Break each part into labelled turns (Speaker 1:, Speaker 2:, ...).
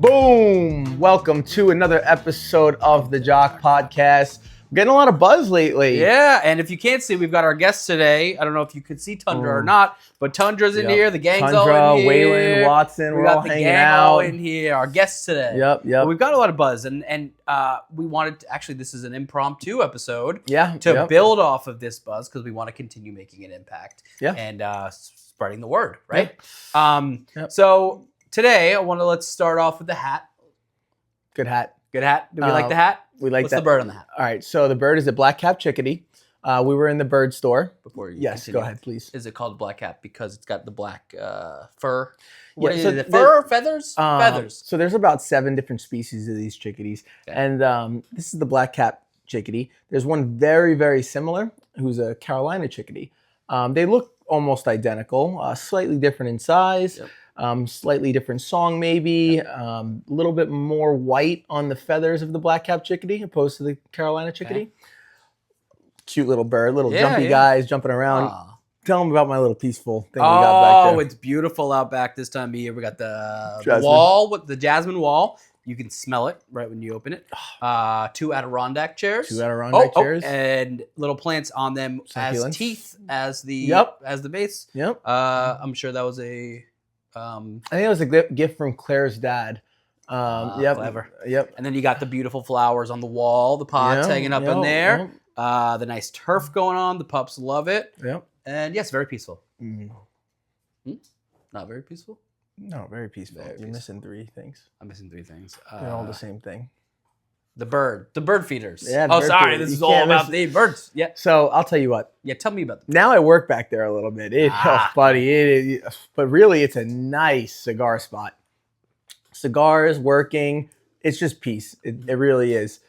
Speaker 1: Boom! Welcome to another episode of the Jock Podcast. We're getting a lot of buzz lately.
Speaker 2: Yeah, and if you can't see, we've got our guests today. I don't know if you could see Tundra or not, but Tundra's in here. The gang's all in here.
Speaker 1: Waylon, Watson, we're all hanging out.
Speaker 2: We got the gang all in here. Our guests today.
Speaker 1: Yep.
Speaker 2: But we've got a lot of buzz, and we wanted to, actually, this is an impromptu episode to build off of this buzz because we want to continue making an impact and spreading the word, right? So today, let's start off with the hat.
Speaker 1: Good hat.
Speaker 2: Good hat. Do we like the hat?
Speaker 1: We like
Speaker 2: What's
Speaker 1: that.
Speaker 2: the bird on the hat?
Speaker 1: All right, so the bird is a black-capped chickadee. We were in the bird store.
Speaker 2: Before you
Speaker 1: go ahead, please.
Speaker 2: Is it called black cap because it's got the black fur?
Speaker 1: Yeah,
Speaker 2: What
Speaker 1: so
Speaker 2: is it? Fur or feathers? Feathers.
Speaker 1: So there's about 7 different species of these chickadees.
Speaker 2: Okay.
Speaker 1: And this is the black-capped chickadee. There's one very, very similar who's a Carolina chickadee. They look almost identical, slightly different in size.
Speaker 2: Yep.
Speaker 1: Slightly different song maybe, a little bit more white on the feathers of the black-capped chickadee opposed to the Carolina chickadee. Okay. Cute little bird, jumpy guys jumping around. Tell them about my little peaceful thing we got back there.
Speaker 2: Oh, it's beautiful out back this time of year. We got the wall, with the jasmine wall. You can smell it right when you open it. 2 Adirondack chairs.
Speaker 1: 2 Adirondack chairs.
Speaker 2: And little plants on them
Speaker 1: Succulents.
Speaker 2: as teeth as the base.
Speaker 1: Yep.
Speaker 2: I'm sure that was a...
Speaker 1: I think it was a gift from Claire's dad.
Speaker 2: Clever.
Speaker 1: Yep.
Speaker 2: And then you got the beautiful flowers on the wall, the pots hanging up in there. Yep. The nice turf going on. The pups love it.
Speaker 1: Yep.
Speaker 2: And yes, very peaceful.
Speaker 1: Mm.
Speaker 2: Not very peaceful?
Speaker 1: No, very peaceful. You're missing 3 things.
Speaker 2: I'm missing 3 things.
Speaker 1: They're all the same thing.
Speaker 2: The bird feeders.
Speaker 1: Yeah,
Speaker 2: sorry. This is all about the birds. Yeah.
Speaker 1: So I'll tell you what.
Speaker 2: Yeah, tell me about them.
Speaker 1: Now I work back there a little bit. Buddy, it is. But really, it's a nice cigar spot. Cigars, working. It's just peace. It really is.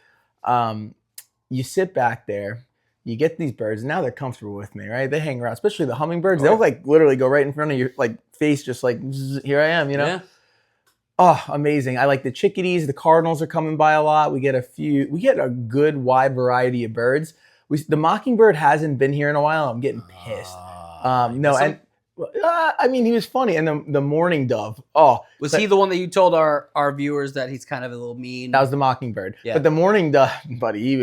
Speaker 1: You sit back there. You get these birds. And now they're comfortable with me, right? They hang around, especially the hummingbirds. They'll literally go right in front of your face, just like, here I am,
Speaker 2: Yeah.
Speaker 1: Oh, amazing. I like the chickadees. The cardinals are coming by a lot. We get a good wide variety of birds. The mockingbird hasn't been here in a while. I'm getting pissed. He was funny. And the mourning dove.
Speaker 2: Was he the one that you told our viewers that he's kind of a little mean?
Speaker 1: That was the mockingbird.
Speaker 2: Yeah.
Speaker 1: But the mourning dove, buddy, he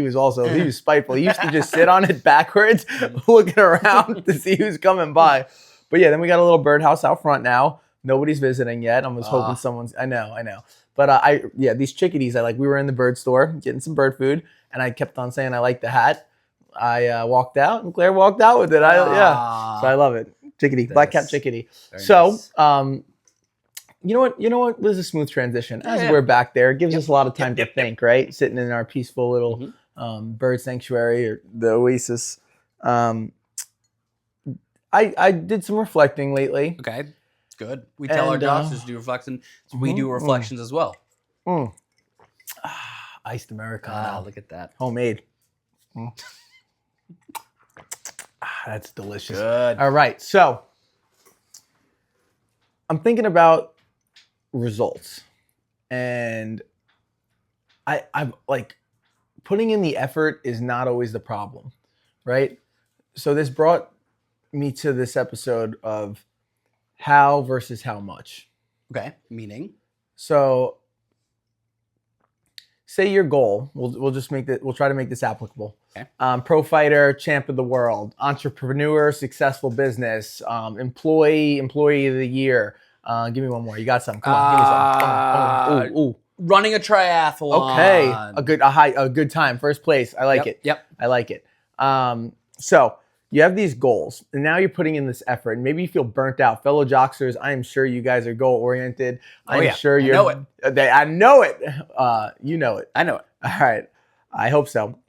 Speaker 1: was spiteful. He used to just sit on it backwards, looking around to see who's coming by. But yeah, then we got a little birdhouse out front now. Nobody's visiting yet. I was hoping someone's. I know. But these chickadees. We were in the bird store getting some bird food, and I kept on saying I like the hat. I walked out, and Claire walked out with it. So I love it. Chickadee, black-capped chickadee. So,
Speaker 2: nice.
Speaker 1: You know what? This is a smooth transition. As we're back there, it gives us a lot of time to think, right? Sitting in our peaceful little bird sanctuary or the oasis. I did some reflecting lately.
Speaker 2: Okay. Good. We tell our doctors to do reflections. We do reflections as well.
Speaker 1: Iced Americano.
Speaker 2: Look at that.
Speaker 1: Homemade. That's delicious.
Speaker 2: Good.
Speaker 1: All right. So I'm thinking about results. And I'm putting in the effort is not always the problem. Right? So this brought me to this episode of how versus how much.
Speaker 2: Okay. Meaning?
Speaker 1: So say your goal, we'll try to make this applicable.
Speaker 2: Okay.
Speaker 1: Pro fighter, champ of the world, entrepreneur, successful business, employee of the year. Give me one more. You got some. Come on, give me some. Ooh.
Speaker 2: Running a triathlon.
Speaker 1: Okay. A good time. First place. I like it.
Speaker 2: Yep.
Speaker 1: I like it. So you have these goals, and now you're putting in this effort, and maybe you feel burnt out. Fellow Jocksters, I am sure you guys are goal-oriented. I'm sure you're...
Speaker 2: I know it.
Speaker 1: I know it. You know it.
Speaker 2: I know it.
Speaker 1: All right. I hope so.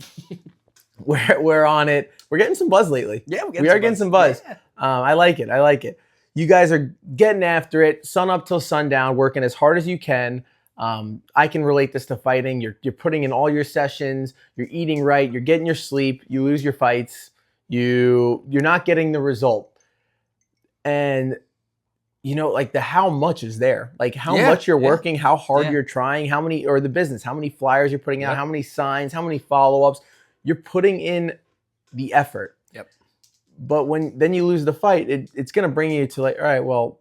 Speaker 1: We're on it. We're getting some buzz lately.
Speaker 2: Yeah,
Speaker 1: we are getting some buzz. Yeah. I like it. You guys are getting after it, sun up till sundown, working as hard as you can. I can relate this to fighting. You're putting in all your sessions. You're eating right. You're getting your sleep. You lose your fights. You're not getting the result. And the how much is there, how much you're working, how hard you're trying, how many flyers you're putting out, how many signs, how many follow-ups. You're putting in the effort.
Speaker 2: Yep.
Speaker 1: But then you lose the fight, it's going to bring you to all right, well,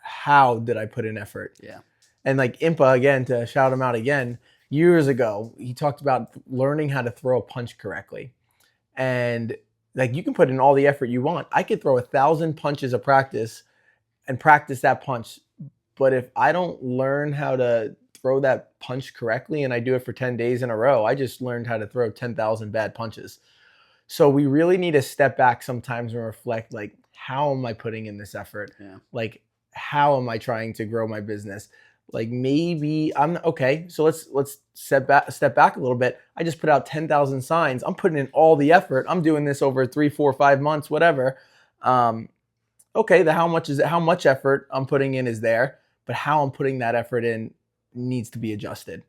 Speaker 1: how did I put in effort?
Speaker 2: Yeah.
Speaker 1: And like Impa, again, to shout him out again, years ago, he talked about learning how to throw a punch correctly. And like you can put in all the effort you want. I could throw 1,000 punches of practice and practice that punch. But if I don't learn how to throw that punch correctly and I do it for 10 days in a row, I just learned how to throw 10,000 bad punches. So we really need to step back sometimes and reflect, like, how am I putting in this effort?
Speaker 2: Yeah.
Speaker 1: Like, how am I trying to grow my business? Like maybe I'm okay. So let's step back a little bit. I just put out 10,000 signs. I'm putting in all the effort. I'm doing this over 3, 4, 5 months, whatever. Okay, how much effort I'm putting in is there, but how I'm putting that effort in needs to be adjusted.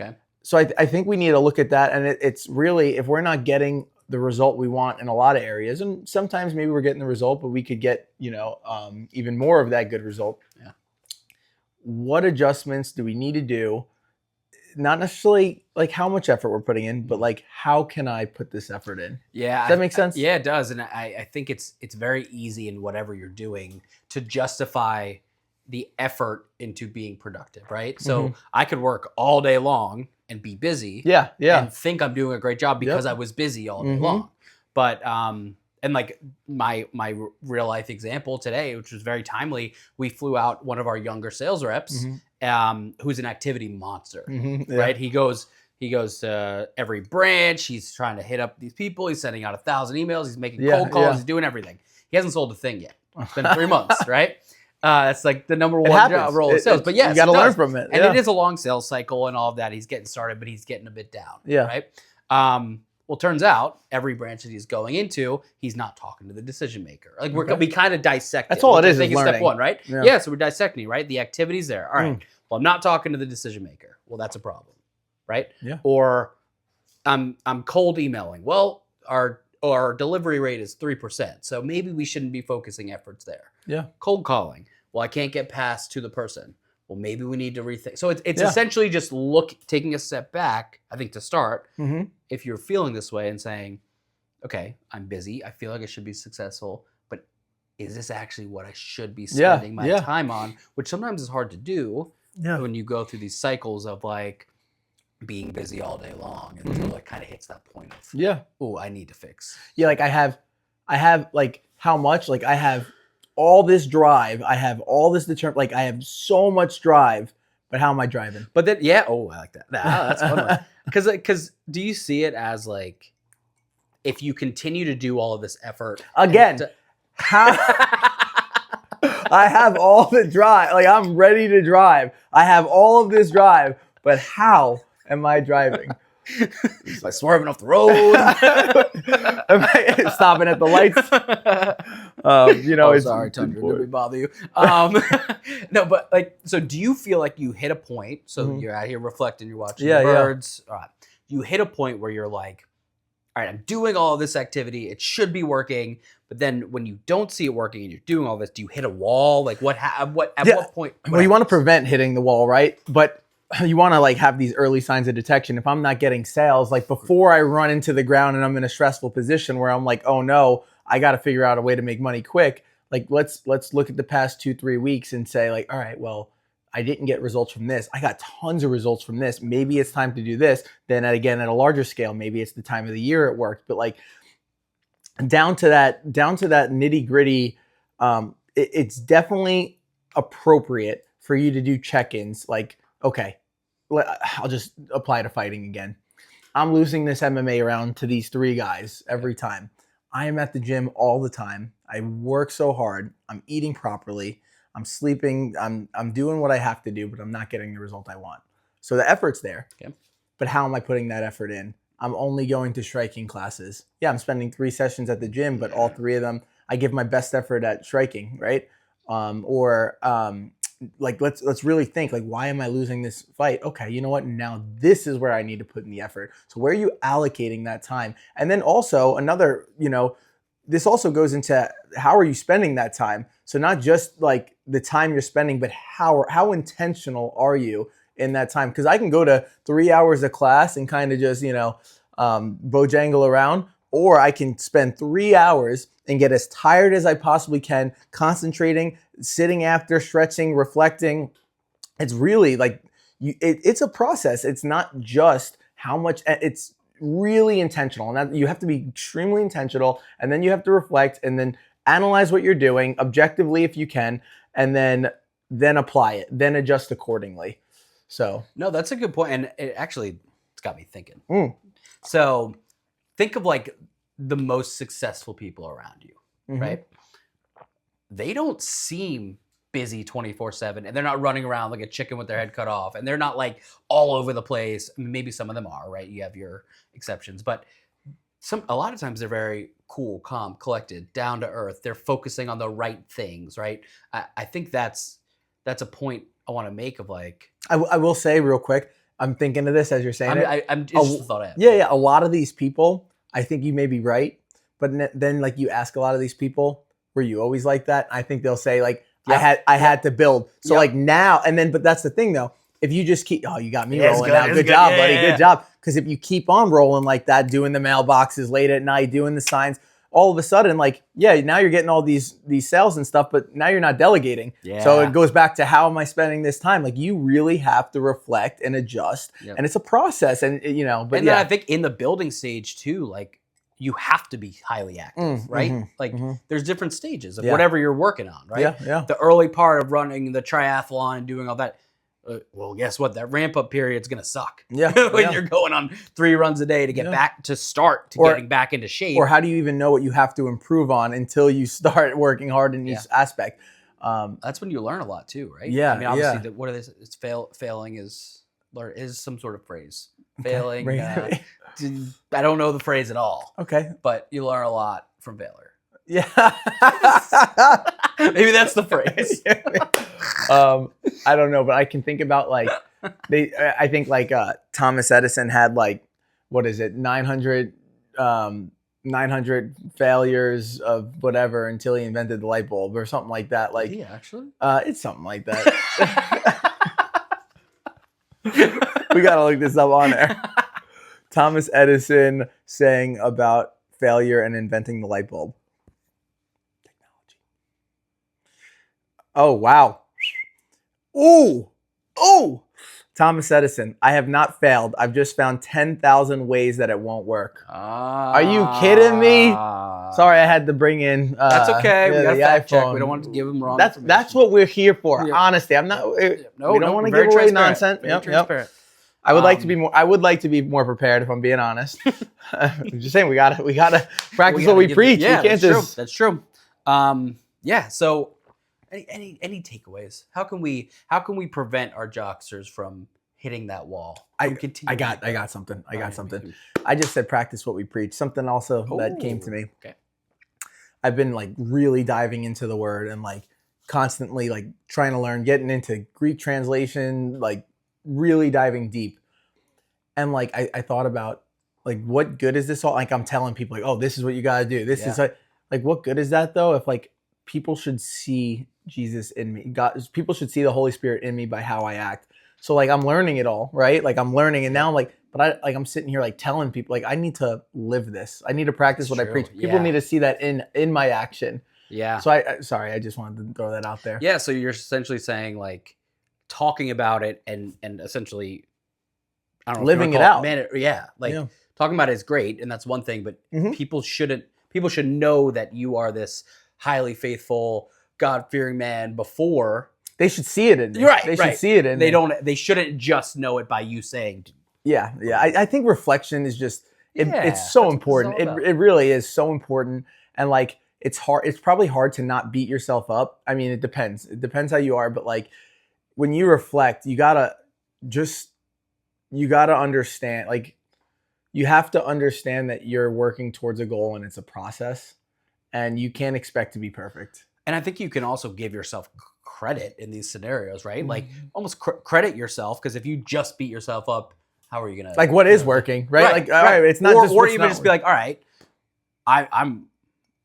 Speaker 2: Okay.
Speaker 1: So I think we need to look at that, and it's really, if we're not getting the result we want in a lot of areas, and sometimes maybe we're getting the result, but we could get even more of that good result.
Speaker 2: Yeah.
Speaker 1: What adjustments do we need to do? Not necessarily like how much effort we're putting in, but like how can I put this effort in?
Speaker 2: Yeah.
Speaker 1: Does that make sense?
Speaker 2: Yeah, it does. And I think it's very easy in whatever you're doing to justify the effort into being productive, right? So I could work all day long and be busy.
Speaker 1: Yeah.
Speaker 2: And think I'm doing a great job because I was busy all day long. But and like my real life example today, which was very timely, we flew out one of our younger sales reps, who's an activity monster, right? He goes to every branch. He's trying to hit up these people. He's sending out 1,000 emails. He's making cold calls. He's doing everything. He hasn't sold a thing yet. It's been 3 months, right? That's like the number one role of sales. But yes,
Speaker 1: you got to learn from it.
Speaker 2: And it is a long sales cycle and all of that. He's getting started, but he's getting a bit down.
Speaker 1: Yeah.
Speaker 2: Right. Well, turns out every branch that he's going into, he's not talking to the decision maker. Like we kind of dissect.
Speaker 1: That's all it is.
Speaker 2: I think
Speaker 1: is
Speaker 2: step one, right?
Speaker 1: Yeah.
Speaker 2: So we're dissecting, right? The activity's there. All right. Well, I'm not talking to the decision maker. Well, that's a problem, right?
Speaker 1: Yeah.
Speaker 2: Or I'm cold emailing. Well, our delivery rate is 3%, so maybe we shouldn't be focusing efforts there.
Speaker 1: Yeah.
Speaker 2: Cold calling. Well, I can't get past to the person. Well, maybe we need to rethink. So it's essentially just taking a step back, I think, to start. If you're feeling this way and saying, okay, I'm busy. I feel like I should be successful, but is this actually what I should be spending my time on? Which sometimes is hard to do when you go through these cycles of like being busy all day long. And so it kind of hits that point of, oh, I need to fix.
Speaker 1: Yeah, like I have like how much? Like I have all this drive, I have all this like I have so much drive, but how am I driving?
Speaker 2: But then, I like that. That's fun. Because do you see it as like, if you continue to do all of this effort
Speaker 1: again, how I have all the drive, like I'm ready to drive. I have all of this drive, but how am I driving?
Speaker 2: Am I swerving off the road?
Speaker 1: Am I stopping at the lights?
Speaker 2: Sorry, Tundra, did we bother you? No, but like, so do you feel like you hit a point? So you're out here reflecting, you're watching the birds. All right. You hit a point where you're like, all right, I'm doing all of this activity. It should be working. But then when you don't see it working and you're doing all this, do you hit a wall? Like what point?
Speaker 1: Well, you want to prevent hitting the wall, right? But you want to like have these early signs of detection. If I'm not getting sales, like before I run into the ground and I'm in a stressful position where I'm like, oh no, I got to figure out a way to make money quick. Like let's look at the past 2-3 weeks and say like, all right, well, I didn't get results from this. I got tons of results from this. Maybe it's time to do this. Then again, at a larger scale, maybe it's the time of the year it worked. But like down to that nitty gritty, it's definitely appropriate for you to do check-ins. Like, okay, I'll just apply to fighting again. I'm losing this MMA round to these 3 guys every time. I am at the gym all the time. I work so hard. I'm eating properly. I'm sleeping. I'm doing what I have to do, but I'm not getting the result I want. So the effort's there.
Speaker 2: Okay.
Speaker 1: But how am I putting that effort in? I'm only going to striking classes. Yeah, I'm spending 3 sessions at the gym, but all 3 of them, I give my best effort at striking, right? Like let's really think, like, why am I losing this fight? Okay, you know what? Now this is where I need to put in the effort. So where are you allocating that time? And then also another, this also goes into how are you spending that time? So not just like the time you're spending, but how intentional are you in that time? Because I can go to 3 hours of class and kind of just, bojangle around, or I can spend 3 hours and get as tired as I possibly can, concentrating, sitting after, stretching, reflecting. It's really like it's a process. It's not just how much, it's really intentional. And that you have to be extremely intentional, and then you have to reflect and then analyze what you're doing objectively if you can, and then apply it, then adjust accordingly. So
Speaker 2: no, that's a good point. And it's got me thinking. So think of like the most successful people around you, right? They don't seem busy 24/7, and they're not running around like a chicken with their head cut off, and they're not like all over the place. I mean, maybe some of them are, right? You have your exceptions, but a lot of times they're very cool, calm, collected, down to earth. They're focusing on the right things, right? I think that's a point I want to make of like.
Speaker 1: I will say real quick, I'm thinking of this as you're saying it.
Speaker 2: It's just a thought I have.
Speaker 1: Yeah. A lot of these people, I think you may be right, but then like you ask a lot of these people, were you always like that? I think they'll say like, I had to build. So like now, and then, but that's the thing though. If you just keep, you got me rolling now. Good job, buddy. Good job. Because if you keep on rolling like that, doing the mailboxes late at night, doing the signs, all of a sudden, like, now you're getting all these sales and stuff, but now you're not delegating. Yeah. So it goes back to, how am I spending this time? Like, you really have to reflect and adjust, and it's a process. And but
Speaker 2: then I think in the building stage too, like, you have to be highly active, right? There's different stages of whatever you're working on, right?
Speaker 1: Yeah.
Speaker 2: The early part of running the triathlon and doing all that. Well, guess what? That ramp up period's gonna suck.
Speaker 1: Yeah.
Speaker 2: When you're going on 3 runs a day to get back to getting back into shape.
Speaker 1: Or how do you even know what you have to improve on until you start working hard in each aspect?
Speaker 2: That's when you learn a lot too, right?
Speaker 1: Yeah.
Speaker 2: I mean, obviously, what it is? It's failing is some sort of phrase. Failing. I don't know the phrase at all.
Speaker 1: Okay.
Speaker 2: But you learn a lot from failure.
Speaker 1: Yeah.
Speaker 2: Maybe that's the phrase.
Speaker 1: I don't know, but I can think about like I think like Thomas Edison had like, what is it, 900 failures of whatever until he invented the light bulb or something like that. Like,
Speaker 2: actually?
Speaker 1: It's something like that. We gotta look this up on there. Thomas Edison saying about failure and inventing the light bulb. Technology. Oh, wow. Ooh. Thomas Edison, I have not failed. I've just found 10,000 ways that it won't work. Are you kidding me? Sorry, I had to bring in.
Speaker 2: That's okay. We got to fact check. We don't want to give them wrong.
Speaker 1: That's what we're here for. Yeah. Honesty. I'm not. We don't want to give away nonsense.
Speaker 2: Transparent.
Speaker 1: I would like to be more. I would like to be more prepared, if I'm being honest. I'm just saying we gotta practice what we preach.
Speaker 2: Yeah,
Speaker 1: we can't
Speaker 2: that's true. So. Any takeaways? How can we prevent our jocksters from hitting that wall?
Speaker 1: I got something. I just said practice what we preach. Something also that came to me.
Speaker 2: Okay.
Speaker 1: I've been like really diving into the word and like constantly like trying to learn, getting into Greek translation, like really diving deep. And like I thought about like, what good is this all? Like, I'm telling people like, oh, this is what you gotta do. This is like what good is that though? If like people should see Jesus in me. People should see the Holy Spirit in me by how I act. So like, I'm learning it all, right? Like, I'm learning, and now I'm like, but I'm sitting here like telling people like, I need to live this. I need to practice what I preach. People need to see that in my action. Yeah. So I just wanted to throw that out there.
Speaker 2: Yeah. So you're essentially saying like talking about it and essentially, I don't know,
Speaker 1: living it out.
Speaker 2: Talking about it is great, and that's one thing. But people should know that you are this highly faithful, God-fearing man before.
Speaker 1: They should see it in me.
Speaker 2: Right.
Speaker 1: They should see it in me.
Speaker 2: They shouldn't just know it by you saying.
Speaker 1: Yeah. I think reflection is just it's so important. It really is so important. And like, it's hard. It's probably hard to not beat yourself up. I mean, it depends. It depends how you are. But like, when you reflect, you gotta understand. Like, you have to understand that you're working towards a goal and it's a process. And you can't expect to be perfect.
Speaker 2: And I think you can also give yourself credit in these scenarios, right? Like, almost credit yourself, because if you just beat yourself up, how are you gonna
Speaker 1: like what is working, right? Like, all right, it's not just
Speaker 2: or even just be like, all right, I'm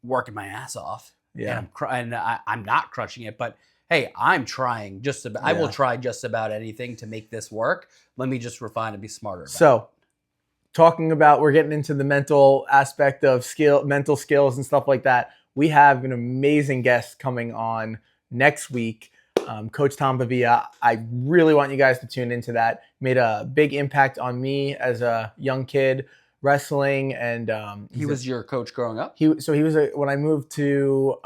Speaker 2: working my ass off, and I'm not crushing it, but hey, I'm trying just about. I will try just about anything to make this work. Let me just refine and be smarter.
Speaker 1: So, talking about, we're getting into the mental aspect of mental skills and stuff like that. We have an amazing guest coming on next week, Coach Tom Pavia. I really want you guys to tune into that. Made a big impact on me as a young kid wrestling, and
Speaker 2: he was your coach growing up.
Speaker 1: He was when I moved to.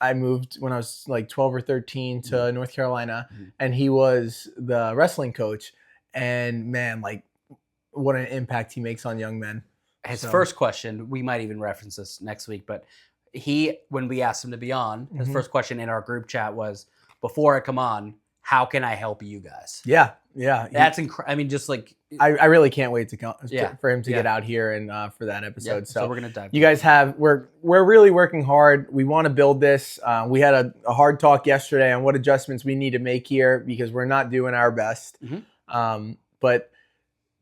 Speaker 1: I moved when I was like 12 or 13 to North Carolina, and he was the wrestling coach. And man, like, what an impact he makes on young men.
Speaker 2: His first question, we might even reference this next week, but when we asked him to be on, his first question in our group chat was, before I come on, how can I help you guys?
Speaker 1: Yeah.
Speaker 2: That's incredible. I mean, just like...
Speaker 1: I really can't wait for him to get out here and for that episode.
Speaker 2: Yeah, so we're going to dive.
Speaker 1: You guys we're really working hard. We want to build this. We had a hard talk yesterday on what adjustments we need to make here because we're not doing our best. But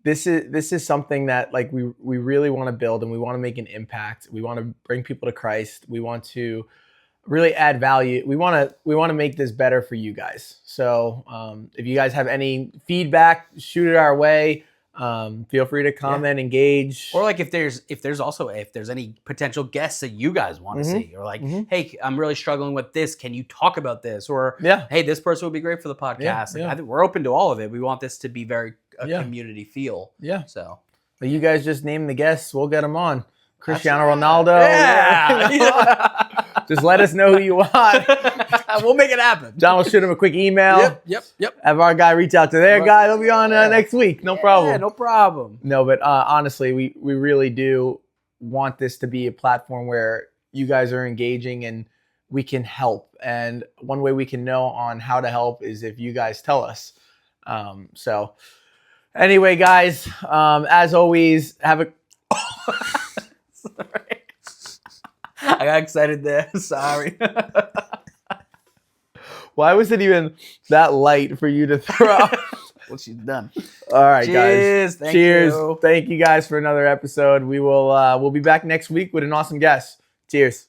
Speaker 1: this is something that like we really want to build, and we want to make an impact. We want to bring people to Christ. We want to really add value. We want to make this better for you guys. So if you guys have any feedback, shoot it our way. Feel free to comment, engage,
Speaker 2: or like if there's any potential guests that you guys want to see, or like, hey, I'm really struggling with this. Can you talk about this? Or hey, this person would be great for the podcast. I think we're open to all of it. We want this to be very community feel.
Speaker 1: Yeah.
Speaker 2: So,
Speaker 1: but you guys just name the guests. We'll get them on. Cristiano Ronaldo.
Speaker 2: Yeah.
Speaker 1: Just let us know who you want.
Speaker 2: We'll make it happen.
Speaker 1: John will shoot him a quick email.
Speaker 2: Yep.
Speaker 1: Have our guy reach out to their guy. They'll be on next week. No problem.
Speaker 2: Yeah, no problem.
Speaker 1: No, but honestly, we really do want this to be a platform where you guys are engaging and we can help. And one way we can know on how to help is if you guys tell us. So anyway, guys, as always, have a...
Speaker 2: Sorry. I got excited there. Sorry.
Speaker 1: Why was it even that light for you to throw?
Speaker 2: Well, she's done.
Speaker 1: All right,
Speaker 2: Cheers.
Speaker 1: Guys. Cheers. Thank you guys for another episode. We'll be back next week with an awesome guest. Cheers.